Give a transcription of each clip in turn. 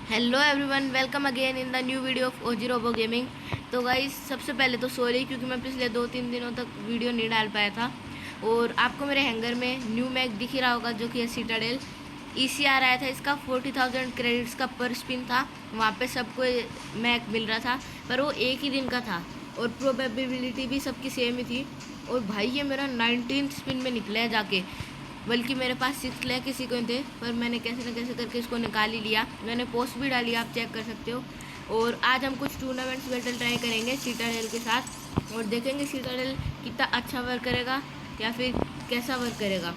Hello everyone, welcome again in the new video of OG Robo Gaming. तो guys, सबसे पहले तो sorry क्योंकि मैं पिछले 2-3 दिनों तक वीडियो नहीं डाल पाया था। और आपको मेरे हैंगर में न्यू मैक दिख ही रहा होगा, जो कि है सीटाडेल ECR आया था। इसका 40,000 क्रेडिट्स का पर स्पिन था। वहाँ पे सबको मैक मिल रहा था, पर वो एक ही दिन का था और प्रोबेबिलिटी भी सबकी सेम ही थी। और भाई ये मेरा 19 स्पिन में निकला है जाके, बल्कि मेरे पास 6 लाख किसी को थे, पर मैंने कैसे न कैसे करके इसको निकाल ही लिया। मैंने पोस्ट भी डाली, आप चेक कर सकते हो। और आज हम कुछ टूर्नामेंट्स बैटल ट्राई करेंगे सीटाडेल के साथ और देखेंगे सीटाडेल कितना अच्छा वर्क करेगा या फिर कैसा वर्क करेगा।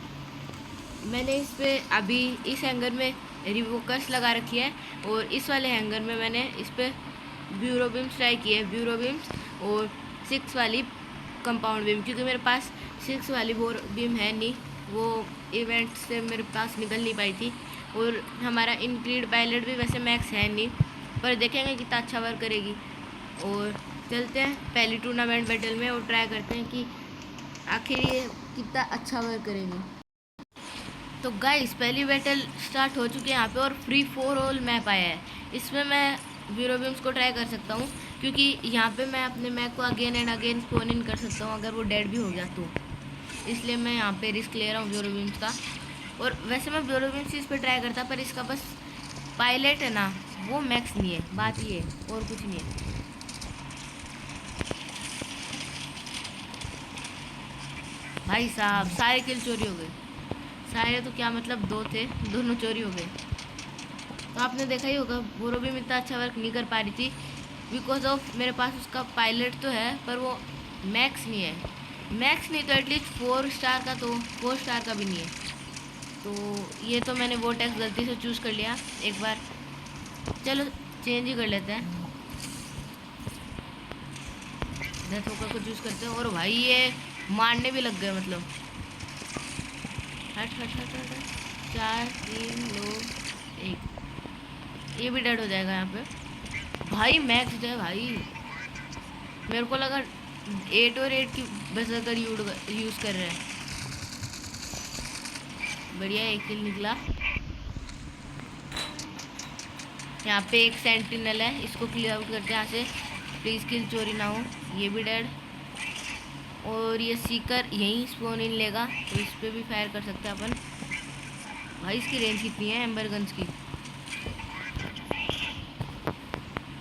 मैंने इस पे अभी इस हैंगर में रिवोकर्स लगा रखी है और इस वाले हैंगर में मैंने इस पे ब्यूरो बीम्स ट्राई किए हैं, ब्यूरो बीम्स और 6 वाली कंपाउंड बीम, क्योंकि मेरे पास 6 वाली बोर बीम है नहीं, वो इवेंट से मेरे पास निकल नहीं पाई थी। और हमारा इंक्रीड पायलट भी वैसे मैक्स है नहीं, पर देखेंगे कितना अच्छा वर्क करेगी। और चलते हैं पहली टूर्नामेंट बैटल में और ट्राई करते हैं कि आखिर ये कितना अच्छा वर्क करेगी। तो गाइस, पहली बैटल स्टार्ट हो चुकी है यहाँ पे और फ्री फॉर ऑल मैप आया है। इसमें मैं ब्यूरो बीम्स को ट्राई कर सकता हूँ, क्योंकि यहाँ पे मैं अपने मैप को अगेन एंड अगेन स्पोन इन कर सकता हूँ अगर वो डेड भी हो गया तो। इसलिए मैं यहाँ पे रिस्क ले रहा हूँ ब्यूरो बीम्स का। और वैसे मैं ब्यूरो बीम्स इस पर ट्राई करता, पर इसका बस पायलट है ना, वो मैक्स नहीं है, बात ये है और कुछ नहीं है। भाई साहब, सारे किल चोरी हो गए। सारे तो क्या मतलब, 2 थे, दोनों चोरी हो गए। तो आपने देखा ही होगा, ब्यूरो बीम इतना अच्छा वर्क नहीं कर पा रही थी बिकॉज ऑफ मेरे पास उसका पायलट तो है पर वो मैक्स नहीं है। मैक्स नहीं तो एटलीस्ट 4 स्टार का, तो 4 स्टार का भी नहीं है। तो ये तो मैंने वो टैक्स गलती से चूज़ कर लिया एक बार। चलो चेंज ही कर लेते हैं, डेथ होकर को चूज़ करते हैं। और भाई ये मारने भी लग गए, मतलब हट हट हट हट हट। 4 3 लोग, एक ये भी डेड हो जाएगा यहाँ पे। भाई मैक्स है भाई, मेरे को लगा 8 और 8 की बस अगर यूज़ कर रहे हैं। बढ़िया, एक किल निकला। यहाँ पे एक सेंटिनल है, इसको क्लियर आउट करते हैं यहाँ से, प्लीज़ किल चोरी ना हो। ये भी डेड। और ये सीकर यहीं स्पोन इन लेगा, तो इस पर भी फायर कर सकते हैं अपन। भाई इसकी रेंज कितनी है एम्बर गन्स की।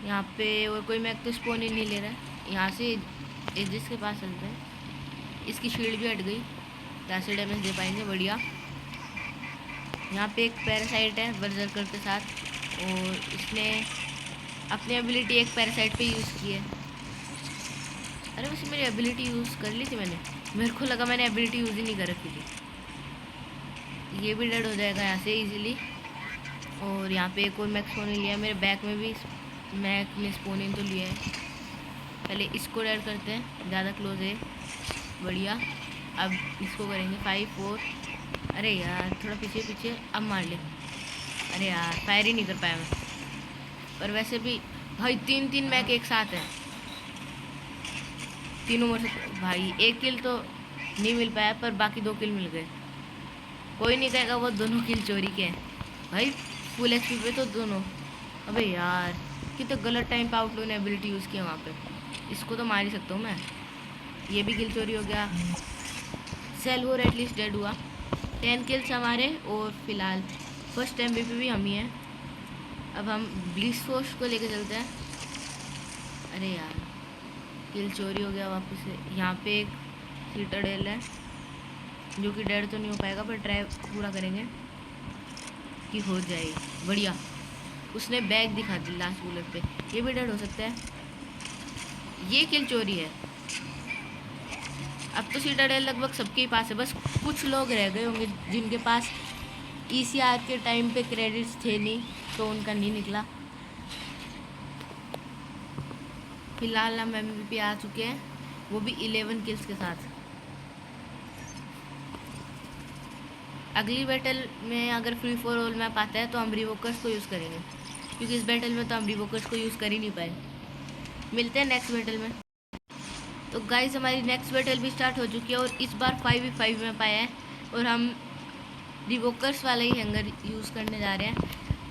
यहाँ पे और कोई मैक तो स्पोन इन नहीं ले रहा है। यहाँ से एजिस के पास चलते हैं, इसकी शील्ड भी हट गई, यहाँ से डैमेज दे पाएंगे। बढ़िया। यहाँ पे एक पैरासाइट है बर्जरकर के साथ, और इसने अपनी एबिलिटी एक पैरासाइट पे यूज़ की है। अरे वैसे मेरी एबिलिटी यूज़ कर ली थी मैंने, मेरे को लगा मैंने एबिलिटी यूज़ ही नहीं कर रखी थी। ये भी डेड हो जाएगा यहाँ से इजीली। और यहाँ पे एक और मैक स्पोन लिया है, मेरे बैक में भी मैक ने स्पोन इन तो लिया है। पहले इसको डेड करते हैं, ज़्यादा क्लोज है। बढ़िया, अब इसको करेंगे 5 4। अरे यार थोड़ा पीछे पीछे, अब मार ले। अरे यार फायर ही नहीं कर पाया मैं। पर वैसे भी भाई 3-3 मैक एक साथ हैं, तीनों मर सकते। भाई एक किल तो नहीं मिल पाया, पर बाकी 2 किल मिल गए। कोई नहीं कहेगा वो दोनों किल चोरी के हैं भाई, फुल एचपी पे तो दोनों। अबे यार कितना गलत टाइम पे आउटलो ने एबिलिटी यूज़ किया वहाँ पे, इसको तो मार ही सकता हूँ मैं। ये भी किल चोरी हो गया। सेल्वोर एटलीस्ट डेड हुआ। 10 किल्स हमारे, और फिलहाल फर्स्ट MVP भी हम ही हैं। अब हम ब्लिस फोर्स को लेके चलते हैं। अरे यार किल चोरी हो गया वापस से। यहाँ पे एक सीटाडेल है जो कि डेड तो नहीं हो पाएगा, पर ट्राई पूरा करेंगे कि हो जाए। बढ़िया, उसने बैग दिखा दी लास्ट बुलेट पे, ये भी डेड हो सकता है। ये किल चोरी है। अब तो सीटाडेल लगभग सबके ही पास है, बस कुछ लोग रह गए होंगे जिनके पास ECR के टाइम पे क्रेडिट्स थे नहीं, तो उनका नहीं निकला। फिलहाल हम MVP आ चुके हैं, वो भी 11 किल्स के साथ। अगली बैटल में अगर फ्री फॉर ऑल मैप आता है तो हम रिवोकर्स को यूज़ करेंगे, क्योंकि इस बैटल में तो हम रिवोकर्स को यूज़ कर ही नहीं पाए। मिलते हैं नेक्स्ट बैटल में। तो गाइस, हमारी नेक्स्ट बैटल भी स्टार्ट हो चुकी है और इस बार 5v5 में पाया है, और हम रिवोकर्स वाला ही हैंगर यूज़ करने जा रहे हैं।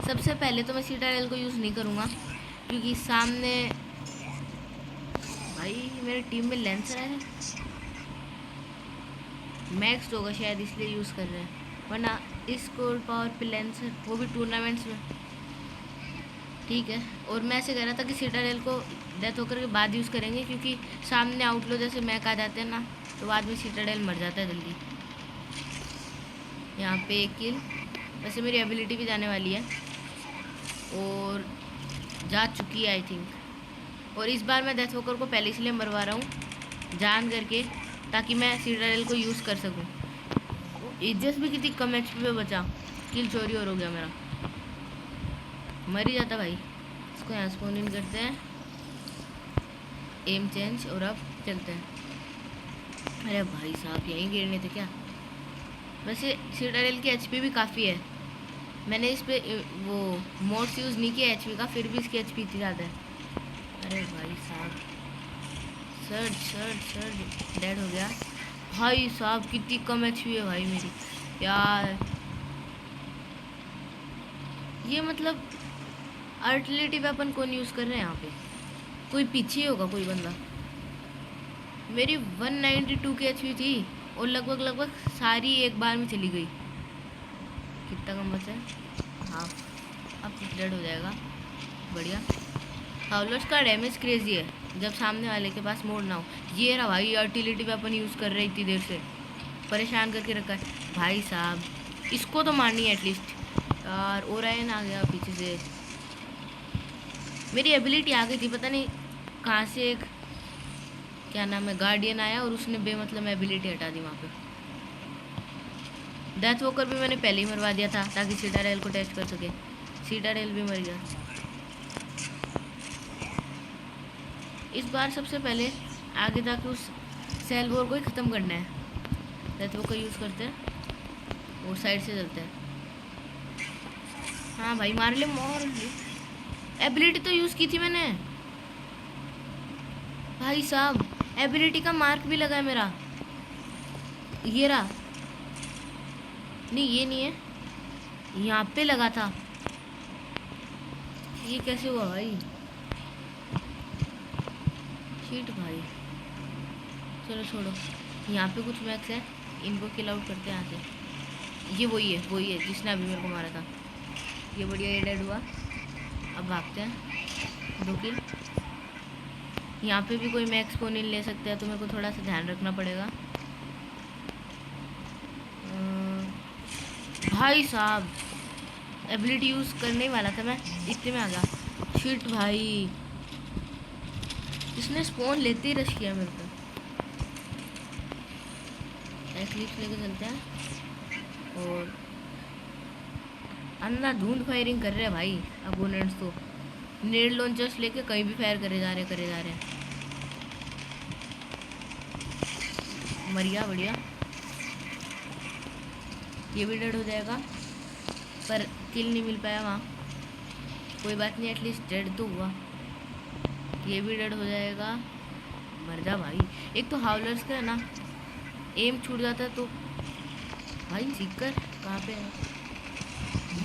सबसे पहले तो मैं सीटाडेल को यूज़ नहीं करूँगा क्योंकि सामने भाई मेरे टीम में लेंसर है, मैक्स होगा शायद इसलिए यूज़ कर रहे हैं, वरना इस कोल्ड पावर पे लेंसर, वो भी टूर्नामेंट्स में। ठीक है, और मैं ऐसे कह रहा था कि सीटाडेल को डेथ होकर के बाद यूज़ करेंगे क्योंकि सामने आउटलो जैसे मैक आ जाते हैं ना, तो बाद में सीटाडेल मर जाता है जल्दी। यहाँ पे एक किल, वैसे मेरी एबिलिटी भी जाने वाली है और जा चुकी है आई थिंक। और इस बार मैं डेथ वॉकर को पहले इसलिए मरवा रहा हूँ जान करके, ताकि मैं सीटाडेल को यूज़ कर सकूँ। इज्जत भी कितनी कम एचपी पे बचा, किल चोरी और हो गया मेरा, मर ही जाता भाई। इसको यहाँ स्पॉन इन करते हैं, एम चेंज, और अब चलते हैं। अरे भाई साहब यहीं गिरने थे क्या। वैसे सीटाडेल की एचपी भी काफ़ी है, मैंने इस पे वो मोड्स यूज़ नहीं किया एचपी का, फिर भी इसकी एचपी इतनी ज़्यादा है। अरे भाई साहब सर्च सर्च सर्च, डेड हो गया। भाई साहब कितनी कम एचपी है भाई मेरी यार। ये मतलब आर्टिलरी वेपन कौन यूज़ कर रहे हैं यहाँ पे, कोई पीछे होगा कोई बंदा। मेरी 192 की एचपी थी और लगभग सारी एक बार में चली गई। कितना कम बचा है, हाँ अब डेड हो जाएगा, बढ़िया। हाउलर्स का डैमेज क्रेजी है जब सामने वाले के पास मोड ना हो। ये रहा भाई आर्टिलरी वेपन यूज़ कर रहे इतनी देर से, परेशान करके रखा है भाई साहब। इसको तो मारनी है एटलीस्ट यार। ओरायन आ गया पीछे से, मेरी एबिलिटी आ गई थी, पता नहीं कहाँ से एक क्या नाम है गार्डियन आया और उसने बेमतलब एबिलिटी हटा दी वहाँ पे। डेथ वॉकर भी मैंने पहले ही मरवा दिया था ताकि सीटाडेल को टेस्ट कर सके, सीटाडेल भी मर गया। इस बार सबसे पहले आगे जाके उस सेल वॉर को ही ख़त्म करना है। डेथ वॉकर यूज़ करते हैं और साइड से चलते हैं। हाँ भाई मार ले, मार ले। एबिलिटी तो यूज़ की थी मैंने भाई साहब, एबिलिटी का मार्क भी लगा है मेरा, ये रहा। नहीं ये नहीं है, यहाँ पे लगा था। ये कैसे हुआ भाई, शीट भाई। चलो छोड़ो, यहाँ पे कुछ मैक्स है, इनको किल आउट करते हैं यहाँ से। ये वही है जिसने अभी मेरे को मारा था। ये बढ़िया, ये डेड हुआ। अब भागते हैं, 2 किल। यहाँ पे भी कोई मैक्स को नहीं ले सकते हैं, तो मेरे को थोड़ा सा ध्यान रखना पड़ेगा। भाई साहब एबिलिटी यूज़ करने ही वाला था मैं, इतने में आ गया। शिट भाई, इसने स्पॉन लेते ही रश किया मेरे को। एक्लिप्स लेके चलते हैं और अंधाधुंध फायरिंग कर रहे हैं भाई अपोनेंट्स तो। नेड लॉन्चर्स लेके कहीं भी फायर करे जा रहे हैं। मरिया बढ़िया, ये भी डेड हो जाएगा, पर किल नहीं मिल पाया वहाँ। कोई बात नहीं, एटलीस्ट डेड तो हुआ। ये भी डेड हो जाएगा, मर जा भाई। एक तो हाउलर्स का है ना, एम छूट जाता है तो भाई सीकर कहाँ पे है।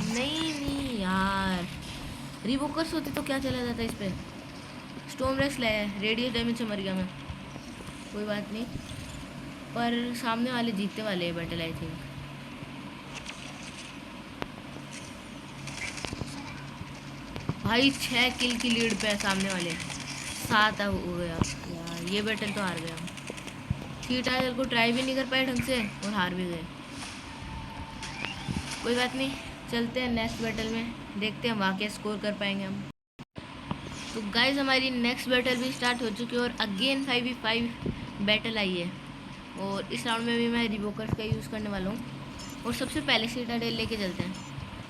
नहीं यार, रिवोकर्स होते तो क्या चला जाता इस पर। स्टॉर्म रेस लाया, रेडियस डैमेज से मर गया मैं। कोई बात नहीं, पर सामने वाले जीतने वाले हैं बैटल आई थिंक। भाई 6 किल की लीड पे है सामने वाले, 7 हो गया यार। ये बैटल तो हार गया। सीटाडेल को ट्राई भी नहीं कर पाए ढंग से और हार भी गए। कोई बात नहीं, चलते हैं नेक्स्ट बैटल में, देखते हैं वहाँ क्या स्कोर कर पाएंगे हम। तो गाइज हमारी नेक्स्ट बैटल भी स्टार्ट हो चुकी है और अगेन 5v5 बैटल आई है। और इस राउंड में भी मैं रिवोकर्स का यूज़ करने वाला हूँ। और सबसे पहले सीटाडेल लेके चलते हैं।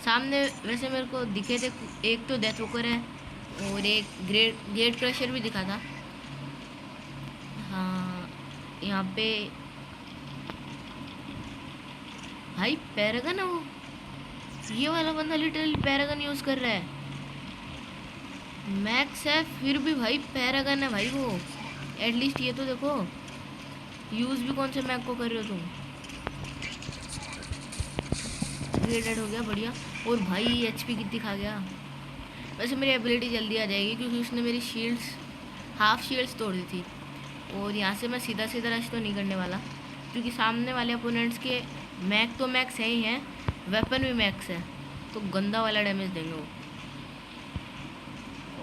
सामने वैसे मेरे को दिखे थे, एक तो डेथ वॉकर है और एक गेट क्रशर भी दिखा था। हाँ यहाँ पे भाई पैरागन है वो, ये वाला बंदा लिटरली पैरागन यूज़ कर रहा है। मैक्स है फिर भी भाई पैरागन है भाई वो। एटलीस्ट ये तो देखो, यूज़ भी कौन से मैक को कर रहे हो तुम। ये डेड हो गया, बढ़िया। और भाई एचपी कितनी खा गया। वैसे मेरी एबिलिटी जल्दी आ जाएगी क्योंकि उसने मेरी शील्ड्स, हाफ शील्ड्स तोड़ दी थी। और यहाँ से मैं सीधा सीधा रश तो नहीं करने वाला क्योंकि सामने वाले अपोनेंट्स के मैक तो मैक्स है ही हैं, वेपन भी मैक्स है, तो गंदा वाला डैमेज देंगे वो।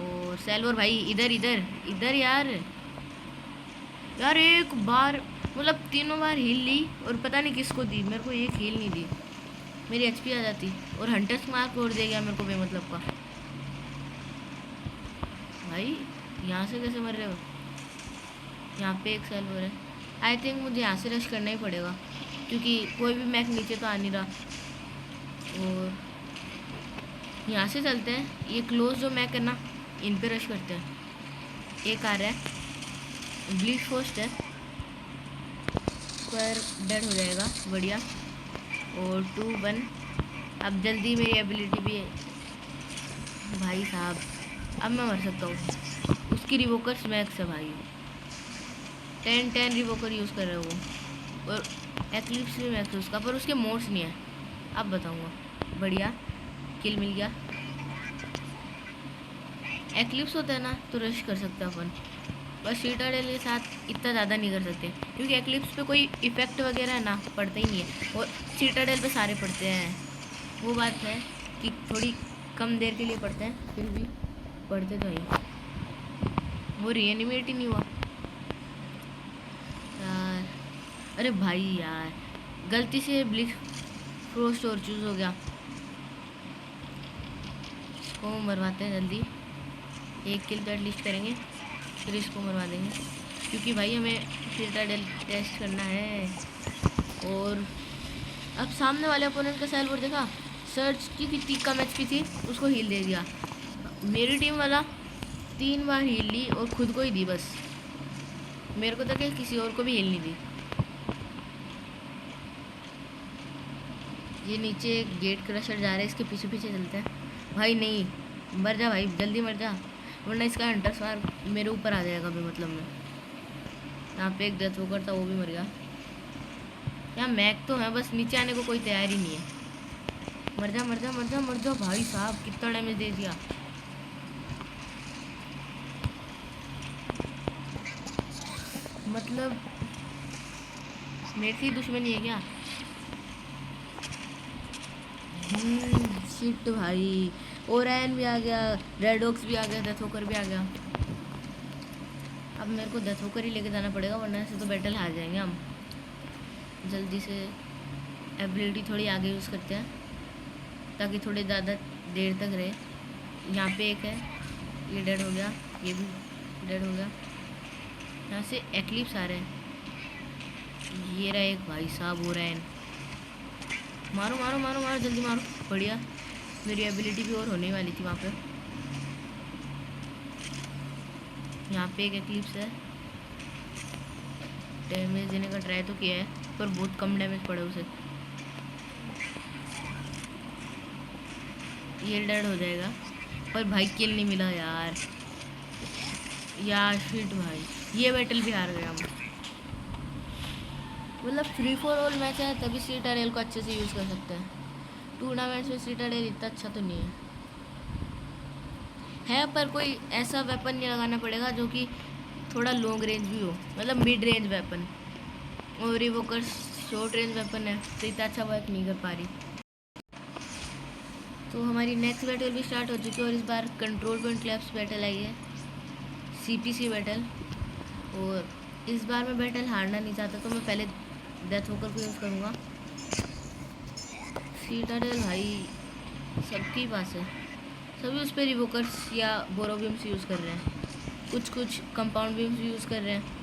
और सेल्वर भाई इधर इधर इधर यार, यार एक बार मतलब 3 बार हील ली और पता नहीं किसको दी, मेरे को एक हील नहीं दी, मेरी एचपी आ जाती और हंटर्स मार्क तोड़ दे गया मेरे को बेमतलब का। भाई यहाँ से कैसे मर रहे हो। यहाँ पे एक सेल्वर है, आई थिंक मुझे यहाँ से रश करना ही पड़ेगा क्योंकि कोई भी मैक नीचे तो आ नहीं रहा। और यहाँ से चलते हैं, ये क्लोज जो मैक है ना इन पे रश करते हैं। एक आ रहा है, ब्लीच फोस्ट है, स्क्वायर डेड हो जाएगा, बढ़िया। और 2-1, अब जल्दी मेरी एबिलिटी भी है भाई साहब, अब मैं मर सकता हूँ। उसकी रिवोकर मैक्स है भाई, 10 रिवोकर यूज़ कर रहे हो वो, और एक्लिप्स भी मैक्स है उसका, पर उसके मोड्स नहीं है, अब बताऊँगा। बढ़िया किल मिल गया। एक्लिप्स होता है ना तो रश कर सकते हैं अपन, बस सीटाडेल के साथ इतना ज़्यादा नहीं कर सकते क्योंकि एक्लिप्स पे कोई इफेक्ट वगैरह है ना पड़ता ही नहीं है, और सीटाडेल पे सारे पड़ते हैं। वो बात है कि थोड़ी कम देर के लिए पड़ते हैं, फिर भी पड़ते तो ही। वो रीएनिमेट ही नहीं हुआ यार, अरे भाई यार गलती से ब्लिच फ्रोस्ट और चूज़ हो गया। इसको मरवाते हैं जल्दी, एक किल तो एटलीस्ट करेंगे, फिर इसको मरवा देंगे क्योंकि भाई हमें सीटाडेल टेस्ट करना है। और अब सामने वाले अपोनेंट का सेल्वर देखा, सर्च की कितनी कम एचपी थी, उसको हील दे दिया। मेरी टीम वाला 3 बार हील ली और खुद को ही दी बस, मेरे को तो क्या किसी और को भी हील नहीं दी। ये नीचे एक गेट क्रशर जा रहा है, इसके पीछे पीछे चलते हैं। भाई नहीं, मर जा भाई, जल्दी मर जा, वरना इसका हंटर स्वार मेरे ऊपर आ जाएगा बेमतलब में। यहाँ पे एक डेथ होकर था, वो भी मर गया। यहाँ मैक तो है, बस नीचे आने को कोई तैयार ही नहीं है। मर जा मर जा मर जा मर जा भाई साहब, कितना डैमेज दे दिया। मतलब मेरे से ही दुश्मनी है क्या। शिट भाई, ओरैन भी आ गया, रेडॉक्स भी आ गया, डेथोकर भी आ गया। अब मेरे को डेथोकर ही लेके जाना पड़ेगा वरना से तो बैटल हार जाएंगे हम। जल्दी से एबिलिटी थोड़ी आगे यूज़ करते हैं ताकि थोड़ी ज़्यादा देर तक रहे। यहाँ पे एक है, ये डेड हो गया, ये भी डेड हो गया। यहाँ से एक्लिप्स आ रहे हैं, ये रहा एक भाई साहब ओरैन, मारो मारो मारो मारो जल्दी मारो, बढ़िया। मेरी एबिलिटी भी और होने वाली थी वहाँ पे। यहाँ पे एक एक्लिप्स है, डैमेज देने का ट्राई तो किया है पर बहुत कम डैमेज पड़ा उसे। ये डेड हो जाएगा पर भाई किल नहीं मिला यार, यार शिट भाई, ये बैटल भी हार गया हम। मतलब 3-4 मैच है तभी सीटाडेल को अच्छे से यूज़ कर सकते हैं। टूर्नामेंट्स में सीटाडेल इतना अच्छा तो नहीं है, पर कोई ऐसा वेपन नहीं लगाना पड़ेगा जो कि थोड़ा लॉन्ग रेंज भी हो, मतलब मिड रेंज वेपन। और रिवोकर शॉर्ट रेंज वेपन है तो इतना अच्छा वर्क नहीं कर पा रही। तो हमारी नेक्स्ट बैटल भी स्टार्ट हो चुकी है और इस बार कंट्रोल पॉइंट क्लैप्स बैटल आई है, सीपीसी बैटल। और इस बार मैं बैटल हारना नहीं चाहता तो मैं पहले डेथ होकर को यूज़ करूँगा। सीटाडेल भाई सबके पास है, सभी उस पर रिवोकर्स या बोरो बीम्स यूज़ कर रहे हैं, कुछ कंपाउंड बीम्स यूज़ कर रहे हैं।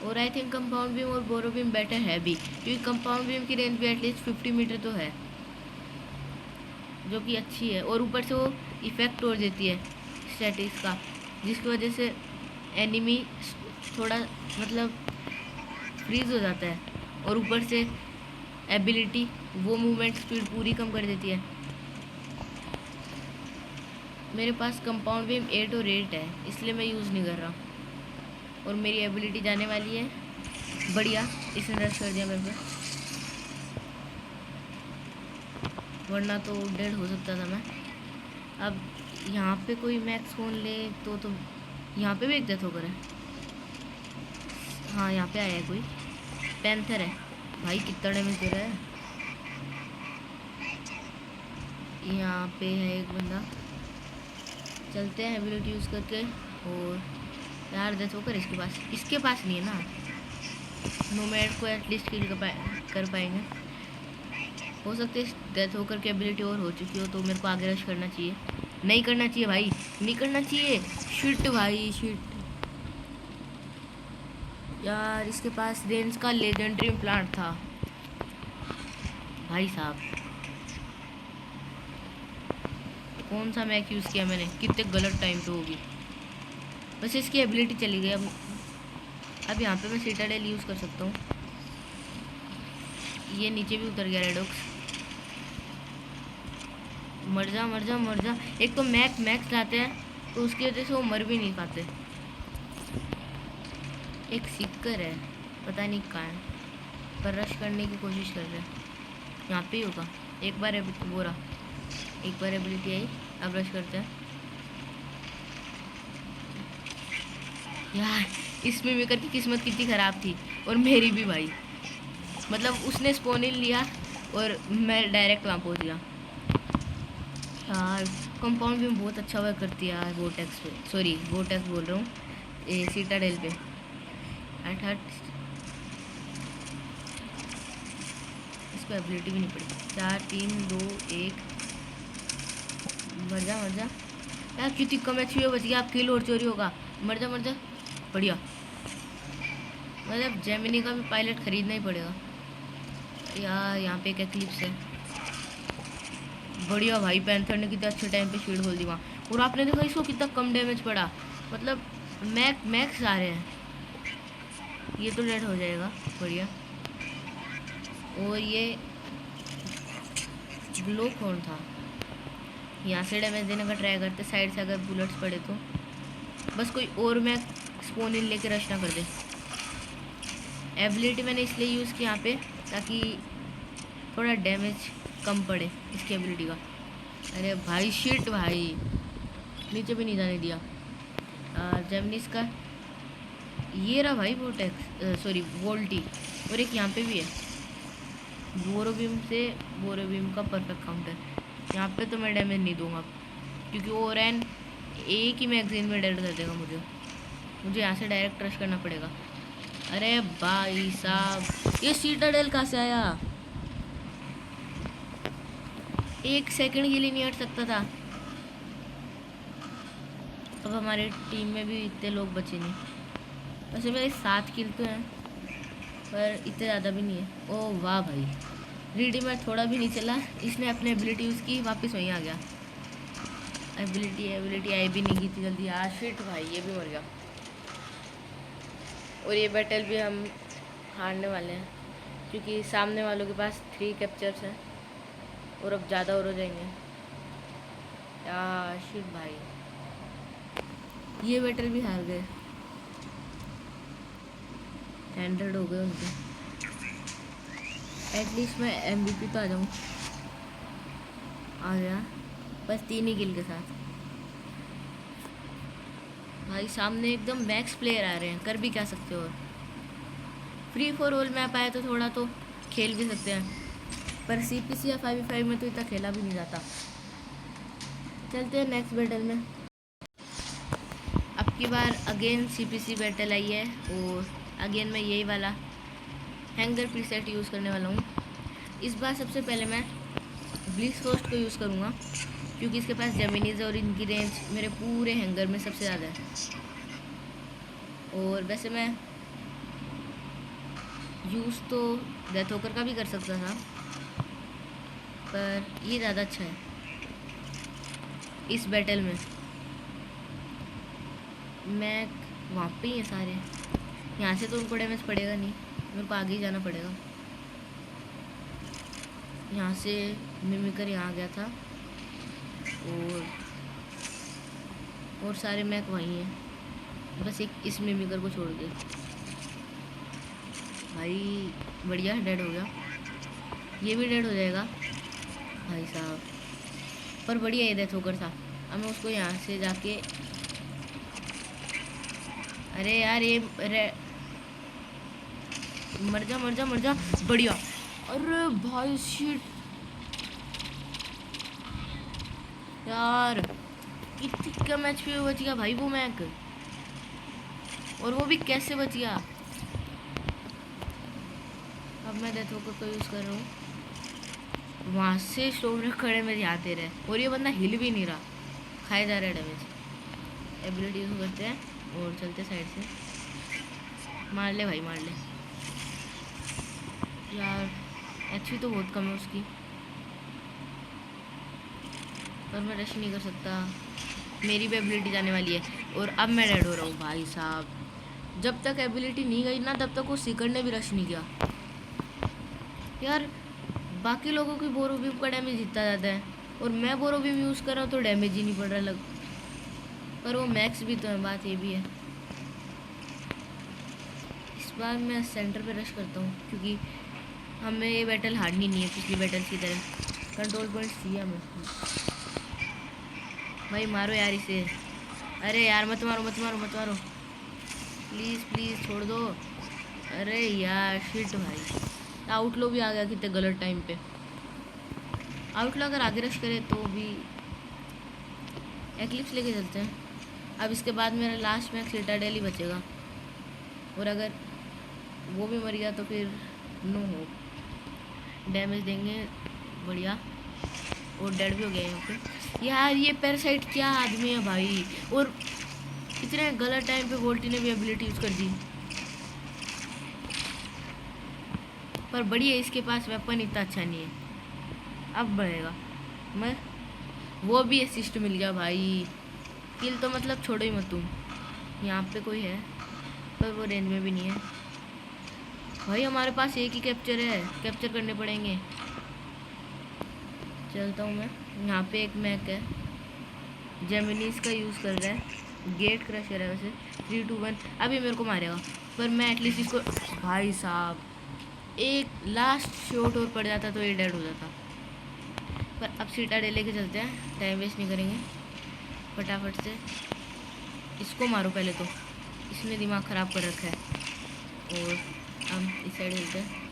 और आई थिंक कंपाउंड बीम और बोरो बीम बेटर है भी क्योंकि कंपाउंड बीम की रेंज भी एटलीस्ट 50 मीटर तो है, जो कि अच्छी है। और ऊपर से वो इफ़ेक्ट तोड़ देती है स्टैटिक्स का, जिसकी वजह से एनिमी थोड़ा मतलब फ्रीज हो जाता है। और ऊपर से एबिलिटी वो मूवमेंट स्पीड पूरी कम कर देती है। मेरे पास कंपाउंड बीम 8 और 8 है इसलिए मैं यूज़ नहीं कर रहा। और मेरी एबिलिटी जाने वाली है, बढ़िया, इसने रश कर दिया मेरे पे। वरना तो डेड हो सकता था मैं। अब यहाँ पे कोई मैक्स फोन ले तो यहाँ पे भी एक डेथ होकर है। हाँ यहाँ पे आया है कोई, पैंथर है भाई, कितना डैमेज दे रहा है। यहाँ पे है एक बंदा, चलते हैं एबिलिटी यूज़ करके। और यार डेथ होकर इसके पास नहीं है ना, नोमैड को एटलीस्ट किल कर पाएंगे। हो सकता है डेथ होकर की एबिलिटी और हो चुकी हो, तो मेरे को आगे रश करना चाहिए। नहीं करना चाहिए भाई, नहीं करना चाहिए। शिट भाई शिट यार, इसके पास रेंज का लेजेंडरी प्लांट था भाई साहब। कौन सा मैक यूज़ किया मैंने, कितने गलत टाइम पे होगी। बस इसकी एबिलिटी चली गई। अब यहाँ पे मैं सिटाडेल यूज़ कर सकता हूँ। ये नीचे भी उतर गया रेडॉक्स। मर जा मर जा मर जा। एक तो मैक्स लाते हैं तो उसकी वजह से वो मर भी नहीं पाते। एक सिक्कर है, पता नहीं कहाँ है, पर रश करने की कोशिश कर रहे हैं। यहाँ पे ही होगा। एक बार एबिलिटी आई, अब रश करते हैं। यार इसमें मेकर की किस्मत कितनी ख़राब थी, और मेरी भी भाई। मतलब उसने स्पोन इन लिया और मैं डायरेक्ट वहाँ पहुँच गया। यार कंपाउंड भी बहुत अच्छा वर्क करती है यार वोटेक्स पे, सॉरी वोटेक्स बोल रहा हूँ, सिटाडेल पे। हट इसको एबिलिटी भी नहीं पड़ी। 4 3 2 1 मर जा यार, कितनी कम एचपी में बच गया। आप किल और चोरी होगा। मर जा बढ़िया। मतलब जेमिनी का भी पायलट खरीदना ही पड़ेगा यार। यहाँ पे एक एक्लिप्स है, बढ़िया भाई। पैंथर ने कितना अच्छे टाइम पे शील्ड खोल दी वहाँ। और आपने देखा इसको कितना कम डैमेज पड़ा, मतलब मैक्स आ रहे हैं। ये तो डेड हो जाएगा, बढ़िया। और ये ग्लो कौन था, यहाँ से डैमेज देने का ट्राई करते, साइड से अगर बुलेट्स पड़े तो। बस कोई और मैं स्पोन इन लेके रश ना कर दे। एबिलिटी मैंने इसलिए यूज़ की यहाँ पे ताकि थोड़ा डैमेज कम पड़े इसकी एबिलिटी का। अरे भाई शिट भाई, नीचे भी नहीं जाने दिया। जेमिनीस का ये रहा भाई वोटेक्स, सॉरी वोल्टी। और एक यहाँ पे भी है, बोरोबीम का परफेक्ट काउंटर। यहाँ पे तो मैं डैमेज नहीं दूंगा क्योंकि ओरेन एक ही मैगजीन में डेड कर देगा मुझे यहाँ से डायरेक्ट रश करना पड़ेगा। अरे भाई साहब, ये सिटाडेल कहाँ से आया? 1 सेकंड के लिए नहीं हट सकता था। अब हमारे टीम में भी इतने लोग बचे नहीं। वैसे मेरे 7 किल तो हैं, पर इतने ज़्यादा भी नहीं है। ओह वाह भाई, रीडीमर थोड़ा भी नहीं चला, इसने अपनी एबिलिटी यूज़ की, वापस वहीं आ गया। एबिलिटी आई भी नहीं की थी जल्दी। यार शिट भाई, ये भी मर गया। और ये बैटल भी हम हारने वाले हैं क्योंकि सामने वालों के पास 3 कैप्चर्स हैं और अब ज़्यादा और हो जाएंगे। यार शिट भाई, ये बैटल भी हार गए। 100 हो गए उनके। एटलीस्ट मैं MVP तो आ जाऊँ। आ गया, बस 3 ही किल के साथ। भाई सामने एकदम मैक्स प्लेयर आ रहे हैं, कर भी क्या सकते हो। और फ्री फॉर ऑल मैप आया तो थोड़ा तो खेल भी सकते हैं, पर CPC या 5v5 में तो इतना खेला भी नहीं जाता। चलते हैं नेक्स्ट बैटल में। अब की बार अगेन CPC बैटल आई है और अगेन मैं यही वाला हैंगर प्रीसेट यूज़ करने वाला हूँ। इस बार सबसे पहले मैं ब्लिट्ज़फ्रोस्ट को यूज़ करूँगा क्योंकि इसके पास जेमिनीज और इनकी रेंज मेरे पूरे हैंगर में सबसे ज़्यादा है। और वैसे मैं यूज़ तो डेथ होकर का भी कर सकता था, पर ये ज़्यादा अच्छा है इस बैटल में। मैं वहाँ पे ही है सारे, यहाँ से तो उनको डैमेज पड़ेगा नहीं, मेरे को आगे ही जाना पड़ेगा। यहाँ से मिमिकर यहाँ आ गया था और सारे मैक वहीं हैं, बस एक इस मिमिकर को छोड़ के। भाई बढ़िया, डेड हो गया। ये भी डेड हो जाएगा। भाई साहब, पर बढ़िया ये डेथ होकर था। अब मैं उसको यहाँ से जाके, अरे यार ये मर जा मर जा मर जा, बढ़िया। अरे भाई शिट यार, कितनी कम एचपी पे बच गया भाई वो मैक, और वो भी कैसे बच गया। अब मैं डेथ होकर को यूज़ कर रहा हूँ, वहाँ से स्टोर खड़े मेरे आते रहे, और ये बंदा हिल भी नहीं रहा, खाए जा रहा है डैमेज। एबिलिटी यूज़ करते हैं और चलते साइड से। मार ले भाई मार ले यार, एचपी तो बहुत कम है उसकी, पर मैं रश नहीं कर सकता, मेरी भी एबिलिटी जाने वाली है। और अब मैं डेड हो रहा हूँ भाई साहब। जब तक एबिलिटी नहीं गई ना तब तक वो सीकर ने भी रश नहीं किया यार। बाकी लोगों की बोरो बीम का डैमेज जितना जाता है, और मैं बोरो बीम यूज़ कर रहा हूँ तो डैमेज ही नहीं पड़ रहा लग, पर वो मैक्स भी तो है, बात ये भी है। इस बार मैं सेंटर पे रश करता हूँ, क्योंकि हमें ये बैटल हारनी नहीं है पिछली बैटल की तरह। कंट्रोल पॉइंट्स दिया हमें भाई, मारो यार इसे। अरे यार मत मारो मत मारो मत मारो, प्लीज़ प्लीज़ छोड़ दो। अरे यार शिट भाई, आउटलो भी आ गया कितने गलत टाइम पे। आउटलो अगर आगे रश करे तो भी एक्लिप्स लेके चलते हैं। अब इसके बाद मेरा लास्ट मैच सिटाडेल ही बचेगा, और अगर वो भी मर गया तो फिर नो हो, डैमेज देंगे बढ़िया। और डेड भी हो गया यहाँ पे यार। ये पैरासाइट क्या आदमी है भाई, और इतने गलत टाइम पे वोल्टी ने भी एबिलिटी यूज़ कर दी। पर बढ़िया, इसके पास वेपन इतना अच्छा नहीं है। अब बढ़ेगा मैं, वो भी असिस्ट मिल गया भाई। किल तो मतलब छोड़ो ही मत तुम। यहाँ पे कोई है पर वो रेंज में भी नहीं है भाई। हमारे पास एक ही कैप्चर है, कैप्चर करने पड़ेंगे। चलता हूँ मैं। यहाँ पे एक मैक है, जेमिनीज का यूज़ कर रहा है, गेट क्रशर है वैसे। 3 2 1 अभी मेरे को मारेगा, पर मैं एटलीस्ट इसको, भाई साहब एक लास्ट शॉट और पड़ जाता तो ये डेड हो जाता। पर अब सीटाडे लेके चलते हैं, टाइम वेस्ट नहीं करेंगे, फटाफट से इसको मारो पहले तो, इसने दिमाग ख़राब कर रखा है। और हम इस साइड चलते हैं।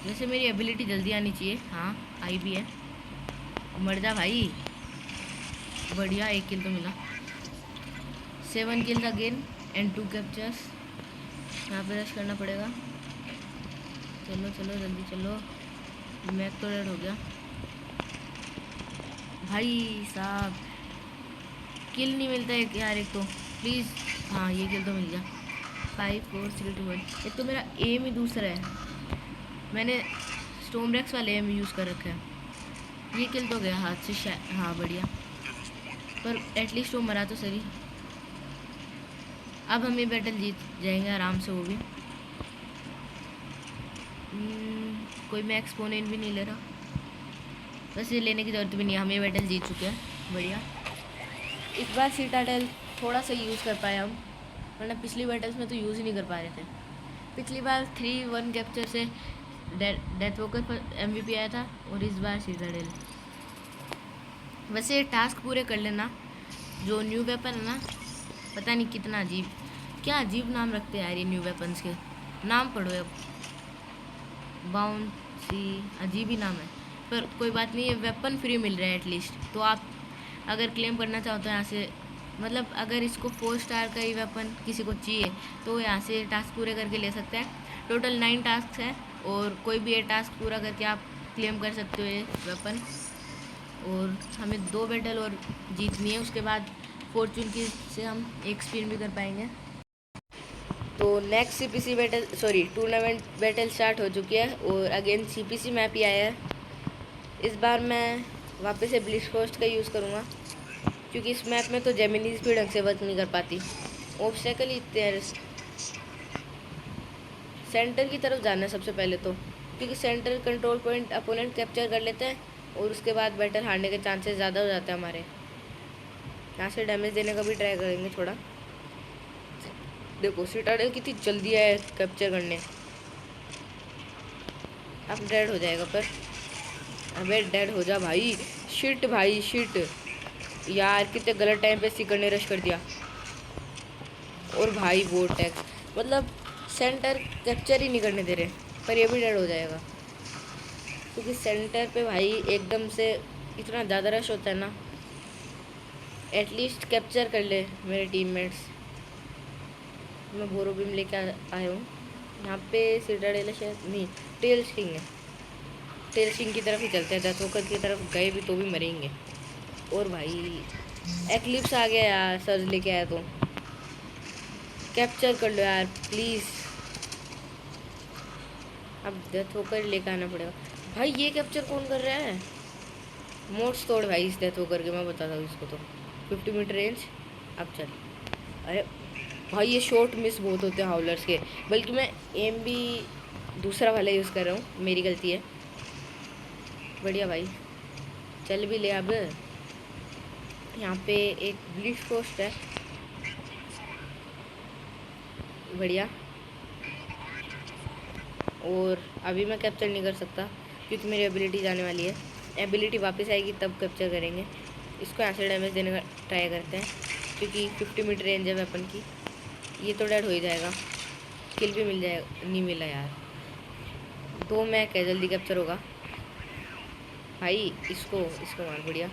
वैसे मेरी एबिलिटी जल्दी आनी चाहिए, हाँ आई भी है। मर जा भाई, बढ़िया, एक किल तो मिला। 7 किल्स अगेन एंड 2 कैप्चर्स। यहाँ पे रश करना पड़ेगा। चलो चलो जल्दी चलो, मैक तो डेड हो गया भाई साहब। किल नहीं मिलता है यार एक तो, प्लीज़। हाँ ये किल तो मिल गया। 5 4 3 2 1। एक तो मेरा एम ही दूसरा है, मैंने स्टोमरेक्स वाले एम यूज़ कर रखा है। ये किल तो गया हाथ से शायद, हाँ बढ़िया, पर एटलीस्ट वो मरा तो सही। अब हम ये बैटल जीत जाएंगे आराम से, वो भी। कोई मैं एक्सपोनेंट भी नहीं ले रहा, बस ये लेने की ज़रूरत भी नहीं है, हम ये बैटल जीत चुके हैं, बढ़िया। इस बार सीटाडेल थोड़ा सा यूज़ कर पाए हम, वरना पिछली बैटल्स में तो यूज़ ही नहीं कर पा रहे थे। पिछली बार 3-1 कैप्चर से डेथ वोकर पर MVP आया था, और इस बार सीटाडेल। वैसे टास्क पूरे कर लेना। जो न्यू वेपन है ना, पता नहीं कितना अजीब, क्या अजीब नाम रखते हैं यार ये न्यू वेपन्स के। नाम पढ़ो अब, बाउंसी, अजीब ही नाम है, पर कोई बात नहीं, ये वेपन फ्री मिल रहा है एटलीस्ट। तो आप अगर क्लेम करना चाहो तो यहाँ से, मतलब अगर इसको 4 स्टार का ही वेपन किसी को चाहिए तो यहाँ से टास्क पूरे करके ले सकते हैं। टोटल 9 टास्क है, और कोई भी 8 टास्क पूरा करके आप क्लेम कर सकते हो ये वेपन। और हमें 2 बैटल और जीतनी है, उसके बाद फॉर्चून की से हम एक स्पिन भी कर पाएंगे। तो next CPC battle, sorry tournament battle start हो चुकी है, और अगेन CPC मैप ही आया है। इस बार मैं वापस से ब्लिट्ज़क्राफ्ट का यूज़ करूँगा, क्योंकि इस मैप में तो जेमिनीज भी ढंग से वर्क नहीं कर पाती, ऑब्स्टेकल ही इतने हैं। सेंटर की तरफ जाना है सबसे पहले तो, क्योंकि centre control point opponent capture कर लेते हैं, और उसके बाद बैटल हारने के चांसेस ज़्यादा हो जाते हैं हमारे। यहाँ से डैमेज देने का भी ट्राई करेंगे थोड़ा। देखो सिटाडेल कितनी जल्दी है कैप्चर करने, अब डेड हो जाएगा पर अबे डेड हो जा भाई। शिट भाई शिट यार, कितने गलत टाइम पे सीकर ने रश कर दिया। और भाई वो टैक्स मतलब सेंटर कैप्चर ही नहीं करने दे रहे, पर ये भी डेड हो जाएगा क्योंकि सेंटर पे भाई एकदम से इतना ज़्यादा रश होता है ना। एटलीस्ट कैप्चर कर ले मेरे टीममेट्स। मैं बोरो बीम लेके आया हूँ यहाँ पे। सिटाडेल शायद नहीं, टेल्स किंग है। टेल्स किंग की तरफ ही चलते हैं, डेथ वॉकर की तरफ गए भी तो भी मरेंगे। और भाई एक्लिप्स आ गया यार, सर्ज लेके आया तो कैप्चर कर लो यार प्लीज़। अब डेथ वॉकर लेके आना पड़ेगा भाई। ये कैप्चर कौन कर रहा है? मोड्स तोड़ भाई इस डेथ वॉकर के, मैं बताता हूँ इसको तो। 50 मीटर रेंज। अब चल। अरे भाई ये शॉट मिस बहुत होते हैं हाउलर्स के, बल्कि मैं एम भी दूसरा वाला यूज़ कर रहा हूँ, मेरी गलती है। बढ़िया भाई, चल भी ले। अब यहाँ पे एक ब्लिट्ज पोस्ट है, बढ़िया। और अभी मैं कैप्चर नहीं कर सकता क्योंकि मेरी एबिलिटी जाने वाली है। एबिलिटी वापस आएगी तब कैप्चर करेंगे। इसको यहाँ से डैमेज देने का ट्राई करते हैं क्योंकि 50 मीटर रेंज है वेपन की। ये तो डेड हो ही जाएगा, किल भी मिल जाएगा। नहीं मिला यार, 2 मैक है, जल्दी कैप्चर होगा भाई। इसको मार, बढ़िया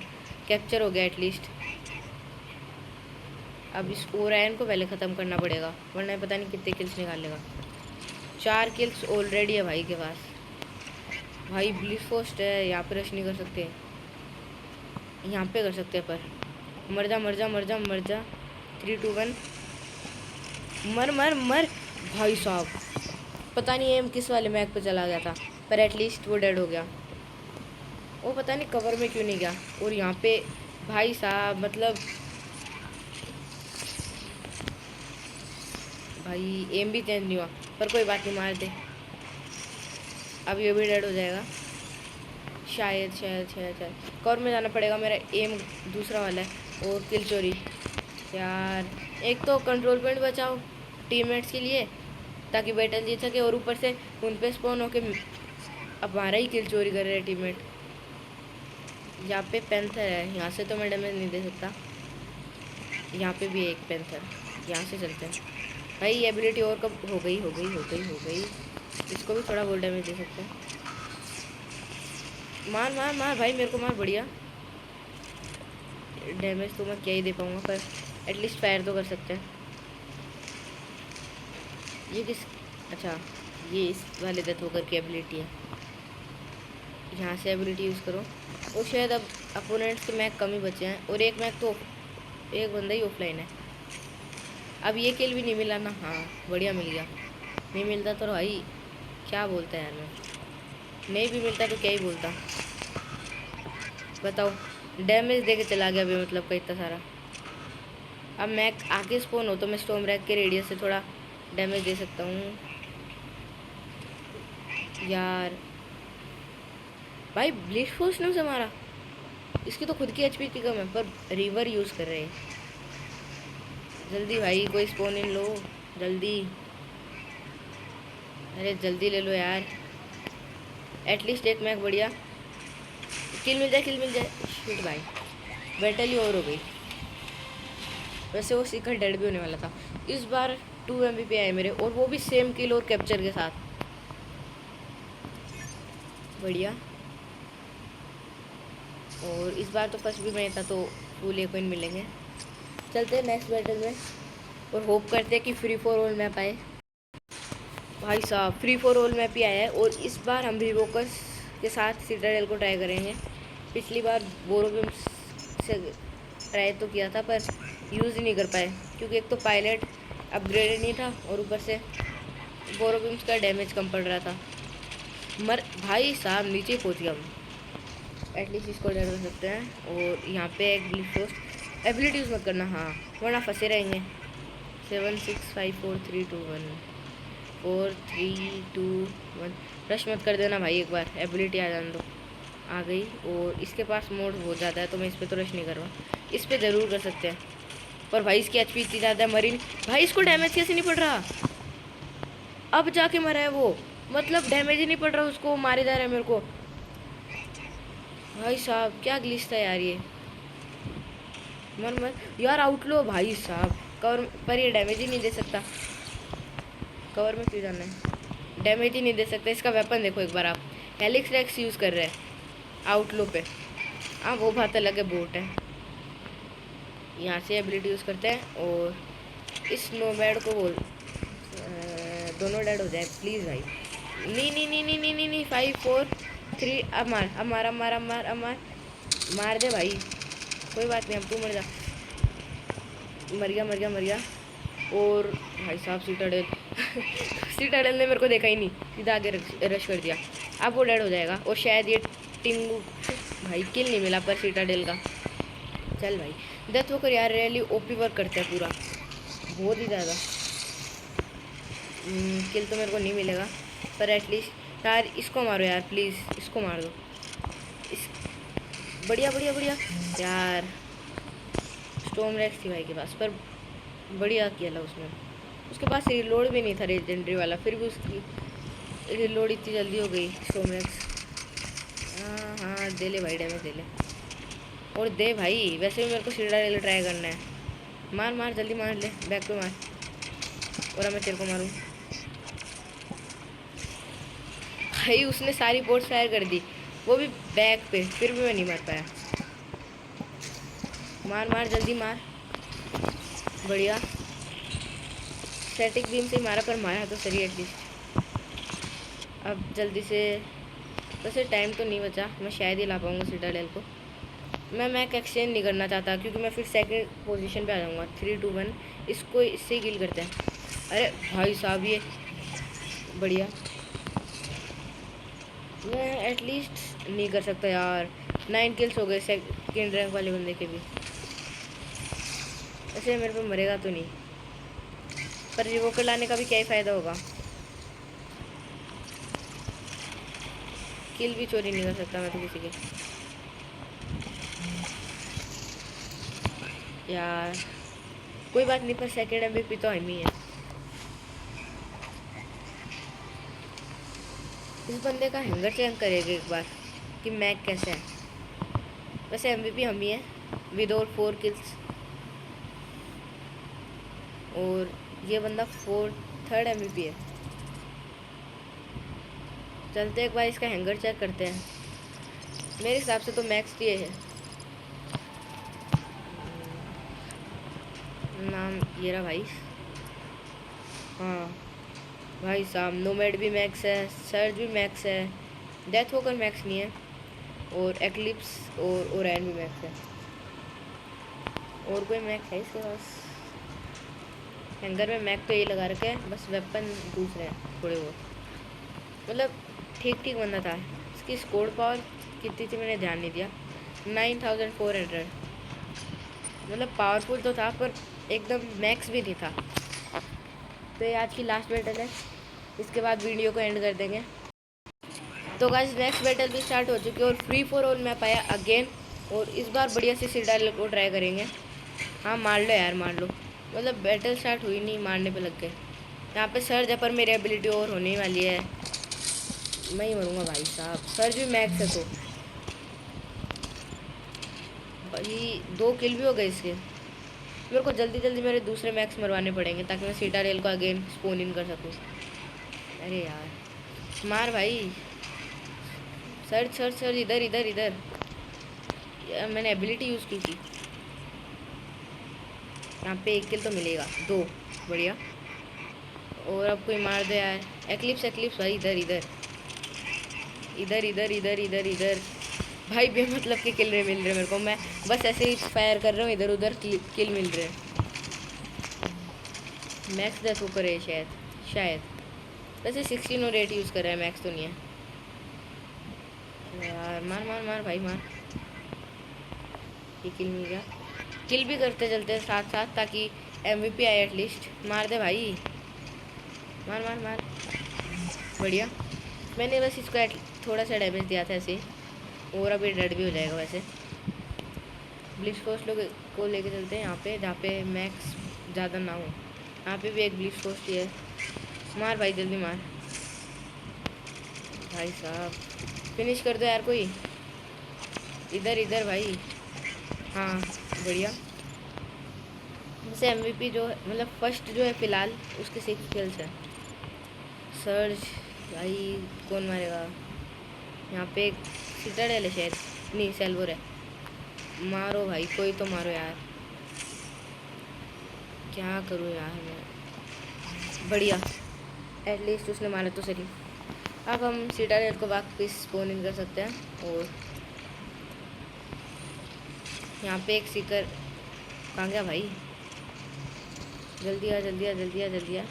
कैप्चर हो गया एटलीस्ट। अब इस ओरायन को पहले ख़त्म करना पड़ेगा वरना पता नहीं कितने किल्स निकाल लेगा। 4 किल्स ऑलरेडी है भाई के पास। भाई ब्लिट्ज पोस्ट है, यहाँ पे रश नहीं कर सकते, यहाँ पे कर सकते हैं पर मर जा मर जा मर जा मर जा। 3 2 1 मर मर मर भाई साहब। पता नहीं एम किस वाले मैक पे चला गया था, पर एटलीस्ट वो डेड हो गया। वो पता नहीं कवर में क्यों नहीं गया। और यहाँ पे भाई साहब मतलब भाई एम भी चेंज नहीं हुआ, पर कोई बात नहीं, मार दे। अब ये भी डेड हो जाएगा शायद शायद शायद शायद। कवर में जाना पड़ेगा, मेरा एम दूसरा वाला है। और किल चोरी यार, एक तो कंट्रोल पॉइंट बचाओ टीममेट्स के लिए ताकि बैटल जीत सके, और ऊपर से उन पे स्पॉन होके अब हमारा ही किल चोरी कर रहे हैं टीममेट। यहाँ पे पेंथर है, यहाँ से तो मैं डैमेज नहीं दे सकता। यहाँ पे भी एक पेंथर, यहाँ से चलते हैं भाई। एबिलिटी और कब हो गई हो गई हो गई हो गई। इसको भी थोड़ा बहुत डैमेज दे सकते हैं। मार मार मार भाई, मेरे को मार, बढ़िया। डैमेज तो मैं क्या ही दे पाऊँगा, पर एटलीस्ट फायर तो कर सकते हैं। ये किस, अच्छा ये इस वाले डेथ वॉकर की एबिलिटी है। यहाँ से एबिलिटी यूज़ करो। और शायद अब अपोनेंट्स के मैक कम ही बचे हैं, और एक मैक तो एक बंदा ही ऑफलाइन है। अब ये किल भी नहीं मिला ना। हाँ बढ़िया मिल गया। नहीं मिलता तो भाई क्या बोलता है यार, मैं नहीं भी मिलता तो क्या ही बोलता। बताओ, डैमेज दे के चला गया भी मतलब का इतना सारा। अब मैक आके स्पॉन हो तो मैं स्टॉर्म रैक के रेडियस से थोड़ा डैमेज दे सकता हूँ यार। भाई ब्लिट्ज फोर्स ने उसे मारा, इसकी तो खुद की एचपी की कम है, पर रिवर यूज़ कर रहे हैं। जल्दी भाई कोई स्पॉन इन लो जल्दी। अरे जल्दी ले लो यार, एटलीस्ट एक मैक, बढ़िया। किल मिल जाए, किल मिल जाए। शिट भाई, बैटल ही ओवर हो गई। वैसे वो सीकर डेड भी होने वाला था। इस बार 2 MVP आए मेरे, और वो भी सेम किल और कैप्चर के साथ, बढ़िया। और इस बार तो फर्स्ट भी मैं था, तो फुल एक पॉइंट मिलेंगे। चलते हैं नेक्स्ट बैटल में, और होप करते हैं कि फ्री फॉर ऑल मैप आए। भाई साहब फ्री फॉर ऑल मैप ही आया है, और इस बार हम रिवोकर्स के साथ सिटाडेल को ट्राई करेंगे। पिछली बार बोरोबिम से ट्राई तो किया था पर यूज़ ही नहीं कर पाए, क्योंकि एक तो पायलट अपग्रेडेड नहीं था, और ऊपर से बोरोबिम्स का डैमेज कम पड़ रहा था। मर भाई साहब, नीचे पहुँच गया हम। एटलीस्ट इसको डर कर सकते हैं। और यहाँ पे एक ब्लिट्ज पोस्ट, एबिलिटी यूज़ मत करना हाँ, वरना फंसे रहेंगे। 7 6 5 4 3 2 1 4 3 2 1। रश मत कर देना भाई, एक बार एबिलिटी आ जाने दो। आ गई, और इसके पास मोड बहुत ज़्यादा है तो मैं इस पर तो रश नहीं कर रहा। इस पर ज़रूर कर सकते हैं, पर भाई इसकी एचपी इतनी ज़्यादा है, मरीन भाई इसको डैमेज कैसे नहीं पड़ रहा। अब जाके मरा है वो, मतलब डैमेज ही नहीं पड़ रहा उसको, मारे जा रहा है मेरे को। भाई साहब क्या ग्लिच था यार ये। मर मर यार, आउट लो भाई साहब। कवर पर ये डैमेज ही नहीं दे सकता। कवर में क्यों जाना है, डैमेज ही नहीं दे सकता। इसका वेपन देखो एक बार आप, हेलिक्स रेक्स यूज़ कर रहे हैं आउटलो पे। हाँ वो बात अलग है, बोट है। यहाँ से एबिलिटी यूज़ करते हैं और इस नोमैड को बोल दोनों डेड हो जाए प्लीज़ भाई। नहीं नहीं नहीं नहीं नहीं नहीं नहीं, 5 4 3। अब मार अब मार अब मार अब मार अब मार, मार दे भाई। कोई बात नहीं, अब तू मर जा। मर गया मर गया मर गया। और भाई साहब सीटाडेल सीटाडेल ने मेरे को देखा ही नहीं, सीधा आगे रश कर दिया। अब वो डेड हो जाएगा और शायद ये टिंगू भाई किल नहीं मिला पर सीटाडेल का। चल भाई डेथ वो कर यार, रियली ओपी वर्क करते हैं पूरा, बहुत ही ज़्यादा। किल तो मेरे को नहीं मिलेगा पर एटलीस्ट यार इसको मारो यार प्लीज़, इसको मार दो। इस बढ़िया बढ़िया बढ़िया यार। स्टॉर्म रेक्स थी भाई के पास, पर बढ़िया किया था उसने। उसके पास रिलोड भी नहीं था लेजेंडरी वाला, फिर भी उसकी रिलोड इतनी जल्दी हो गई। स्टॉर्म रेक्स हाँ हाँ दे ले भाई, डैमेज दे ले और दे भाई। वैसे भी मेरे को सीधा रेल ट्राई करना है। मार मार जल्दी मार ले, बैक पे मार। और मैं तेरे को मारूँ भाई। उसने सारी बोट्स फायर कर दी, वो भी बैक पे, फिर भी मैं नहीं मार पाया। मार मार जल्दी मार, बढ़िया। स्टैटिक बीम से ही मारा पर मारा तो सही एटलीस्ट। अब जल्दी से, वैसे टाइम तो नहीं बचा, मैं शायद ही ला पाऊँगा सिटाडेल को। मैं मैक एक्सचेंज नहीं करना चाहता क्योंकि मैं फिर सेकंड पोजीशन पे आ जाऊँगा। 3 2 1 इसको इससे ही किल करते हैं। अरे भाई साहब ये बढ़िया। मैं एटलीस्ट नहीं कर सकता यार, 9 किल्स हो गए सेकंड रैंक वाले बंदे के भी। ऐसे मेरे पे मरेगा तो नहीं, पर रिवोकर लाने का भी क्या ही फ़ायदा होगा। किल भी चोरी नहीं कर सकता मैं तो किसी के यार। कोई बात नहीं, पर सेकंड एमवीपी तो हम ही है। इस बंदे का हैंगर चेक करेगा एक बार कि मैक कैसे है। वैसे एमवीपी हम ही है विद और 4 किल्स। और ये बंदा थर्ड एमवीपी है। चलते एक बार इसका हैंगर चेक करते हैं। मेरे हिसाब से तो मैक्स ये है। नाम ये रहा भाई। हाँ भाई साहब, नोमैड भी मैक्स है, सर्ज भी मैक्स है, डेथ वॉकर मैक्स नहीं है, और एक्लिप्स और ओरैन भी मैक्स है। और कोई मैक्स है इसके पास? हैंगर में मैक तो यही लगा रखे है, बस वेपन दूसरे हैं थोड़े बहुत। मतलब ठीक ठीक बंदा था। इसकी स्कोर पावर कितनी थी मैंने ध्यान नहीं दिया, 9400। मतलब पावरफुल तो था पर एकदम मैक्स भी नहीं था। तो ये आज की लास्ट बैटल है, इसके बाद वीडियो को एंड कर देंगे। तो गाइस नेक्स्ट बैटल भी स्टार्ट हो चुकी है और फ्री फॉर ऑल मैप आया अगेन। और इस बार बढ़िया से सिटाडेल को ट्राई करेंगे। हाँ मार लो यार मार लो, मतलब बैटल स्टार्ट हुई नहीं मारने पे लग गए। यहाँ पे सर्ज है पर मेरी एबिलिटी और होने वाली है, मैं ही मरूंगा भाई साहब। सर्ज भी मैक्स है तो भाई 2 किल भी हो गए इसके। मेरे को जल्दी जल्दी मेरे दूसरे मैक्स मरवाने पड़ेंगे ताकि मैं सिटाडेल को अगेन स्पोन इन कर सकूँ। अरे यार मार भाई, सर्च सर्च सर्च, इधर इधर इधर। यार मैंने एबिलिटी यूज़ की थी। यहाँ पे 1 किल तो मिलेगा, 2 बढ़िया। और अब कोई मार दे यार। एक्लिप्स एक्लिप्स भाई, इधर इधर इधर इधर इधर इधर इधर। भाई बेमतलब के किल रहे मिल रहे मेरे को, मैं बस ऐसे ही फायर कर रहा हूँ, इधर उधर किल मिल रहे हैं। मैक्स डेथ ऊपर है शायद शायद। वैसे 16 और 8 यूज़ कर रहा है, मैक्स तो नहीं है यार। मार मार मार भाई मार, ये किल मिल गया। किल भी करते चलते हैं साथ साथ ताकि एमवीपी आए एटलीस्ट। मार दे भाई, मार मार मार, बढ़िया। मैंने बस इसको थोड़ा सा डैमेज दिया था ऐसे, और अभी डेड भी हो जाएगा वैसे। ब्लिच फोर्स लोग को लेके चलते हैं यहाँ पे जहाँ पे मैक्स ज़्यादा ना हो। यहाँ पे भी एक ब्लिच फोर्स ही है। मार भाई जल्दी मार भाई साहब, फिनिश कर दो यार कोई। इधर इधर भाई। हाँ बढ़िया। जैसे एमवीपी जो है, मतलब फर्स्ट जो है फिलहाल, उसके 6 किल्स हैं। सर्च भाई कौन मारेगा? यहाँ पे एक सिटाडेल है शायद, नहीं सेल्वर है। मारो भाई, कोई तो मारो यार। क्या करूँ यार मैं। बढ़िया, एटलीस्ट उसने मारा तो सही। अब हम सिटाडेल को वापस स्पॉन इन कर सकते हैं। और यहाँ पे एक सीकर, कहाँ गया भाई? जल्दी आ जल्दी आ जल्दी आ जल्दी आ।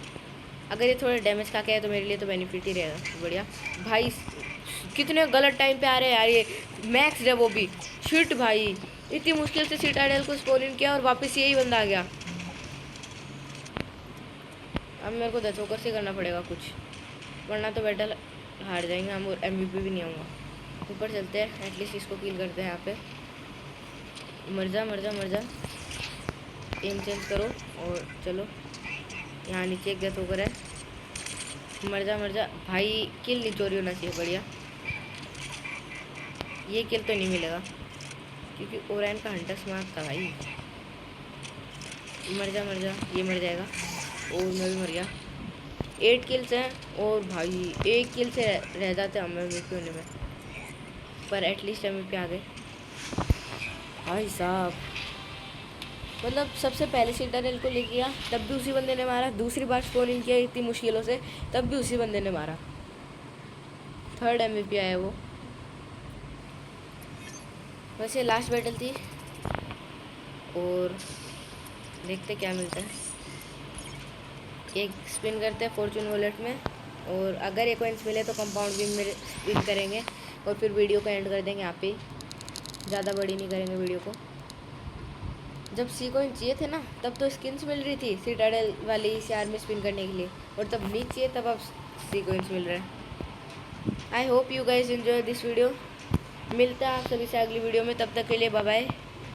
अगर ये थोड़ा डैमेज खा के आए तो मेरे लिए तो बेनिफिट ही रहेगा। बढ़िया भाई, कितने गलत टाइम पे आ रहे हैं यार ये। मैक्स है वो भी। शिट भाई, इतनी मुश्किल से सिटाडेल को स्पॉन इन किया और वापस यही बंदा आ गया। अब मेरे को दसोकर से करना पड़ेगा कुछ, वरना तो बैटल हार जाएंगे हम और एमवीपी भी नहीं आऊँगा। ऊपर चलते हैं, एटलीस्ट इसको किल करते हैं। यहाँ पे मर जा मर जा मर जा। एम चेंज करो और चलो। यहाँ नीचे एक डेथ होकर है। मर जा मर जा भाई, किल नहीं चोरी होना चाहिए। बढ़िया, ये किल तो नहीं मिलेगा क्योंकि ओरैन का हंटर स्मार्ट था भाई। मर जा, ये मर जाएगा और मैं भी मर गया। 8 किल्स हैं और भाई 1 किल से रह जाते हम MVP होने में, पर एटलीस्ट MVP आ गए भाई साहब। मतलब सबसे पहले सिटाडेल को ले गया, तब भी उसी बंदे ने मारा। दूसरी बार स्पॉन इन किया इतनी मुश्किलों से, तब भी उसी बंदे ने मारा। 3rd MVP आया वो। वैसे लास्ट बैटल थी और देखते क्या मिलता है। एक स्पिन करते हैं फॉर्चून वॉलेट में, और अगर एक कॉइन्स मिले तो कंपाउंड भी मेरे स्पिन करेंगे और फिर वीडियो को एंड कर देंगे यहाँ पे। ज़्यादा बड़ी नहीं करेंगे वीडियो को। जब सी कॉइन चाहिए थे ना, तब तो स्किन्स मिल रही थी सिटाडेल वाली CR में स्पिन करने के लिए, और तब नहीं चाहिए तब अब सी कॉइन्स मिल रहे हैं। I hope you guys enjoy this video. मिलते हैं आप सभी से अगली वीडियो में, तब तक के लिए बाय बाय।